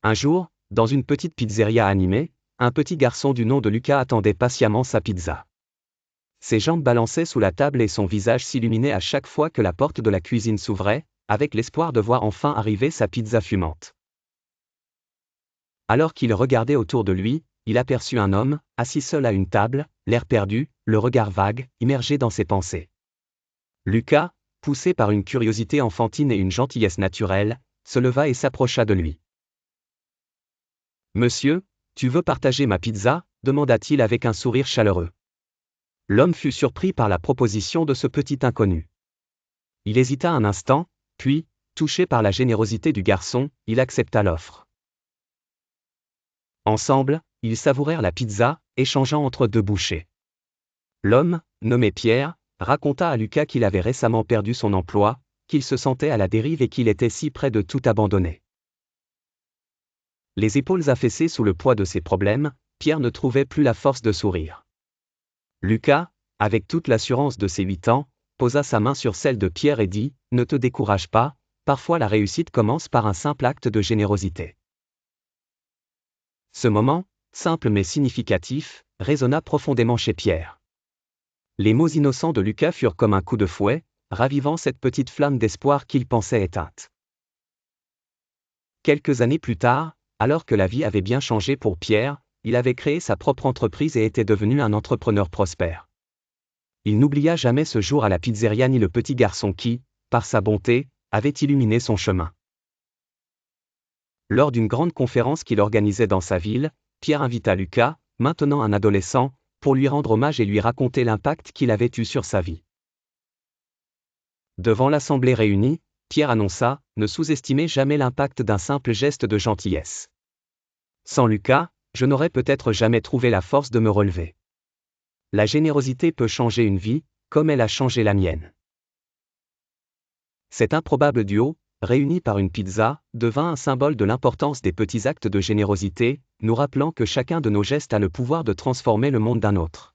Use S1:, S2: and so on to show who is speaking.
S1: Un jour, dans une petite pizzeria animée, un petit garçon du nom de Lucas attendait patiemment sa pizza. Ses jambes balançaient sous la table et son visage s'illuminait à chaque fois que la porte de la cuisine s'ouvrait, avec l'espoir de voir enfin arriver sa pizza fumante. Alors qu'il regardait autour de lui, il aperçut un homme, assis seul à une table, l'air perdu, le regard vague, immergé dans ses pensées. Lucas, poussé par une curiosité enfantine et une gentillesse naturelle, se leva et s'approcha de lui. « Monsieur, tu veux partager ma pizza ?» demanda-t-il avec un sourire chaleureux. L'homme fut surpris par la proposition de ce petit inconnu. Il hésita un instant, puis, touché par la générosité du garçon, il accepta l'offre. Ensemble, ils savourèrent la pizza, échangeant entre deux bouchées. L'homme, nommé Pierre, raconta à Lucas qu'il avait récemment perdu son emploi, qu'il se sentait à la dérive et qu'il était si près de tout abandonner. Les épaules affaissées sous le poids de ses problèmes, Pierre ne trouvait plus la force de sourire. Lucas, avec toute l'assurance de ses 8 ans, posa sa main sur celle de Pierre et dit « Ne te décourage pas, parfois la réussite commence par un simple acte de générosité. » Ce moment, simple mais significatif, résonna profondément chez Pierre. Les mots innocents de Lucas furent comme un coup de fouet, ravivant cette petite flamme d'espoir qu'il pensait éteinte. Quelques années plus tard, alors que la vie avait bien changé pour Pierre, il avait créé sa propre entreprise et était devenu un entrepreneur prospère. Il n'oublia jamais ce jour à la pizzeria ni le petit garçon qui, par sa bonté, avait illuminé son chemin. Lors d'une grande conférence qu'il organisait dans sa ville, Pierre invita Lucas, maintenant un adolescent, pour lui rendre hommage et lui raconter l'impact qu'il avait eu sur sa vie. Devant l'assemblée réunie, Pierre annonça « Ne sous-estimez jamais l'impact d'un simple geste de gentillesse. Sans Lucas, je n'aurais peut-être jamais trouvé la force de me relever. La générosité peut changer une vie, comme elle a changé la mienne. » Cet improbable duo, réuni par une pizza, devint un symbole de l'importance des petits actes de générosité, nous rappelant que chacun de nos gestes a le pouvoir de transformer le monde d'un autre.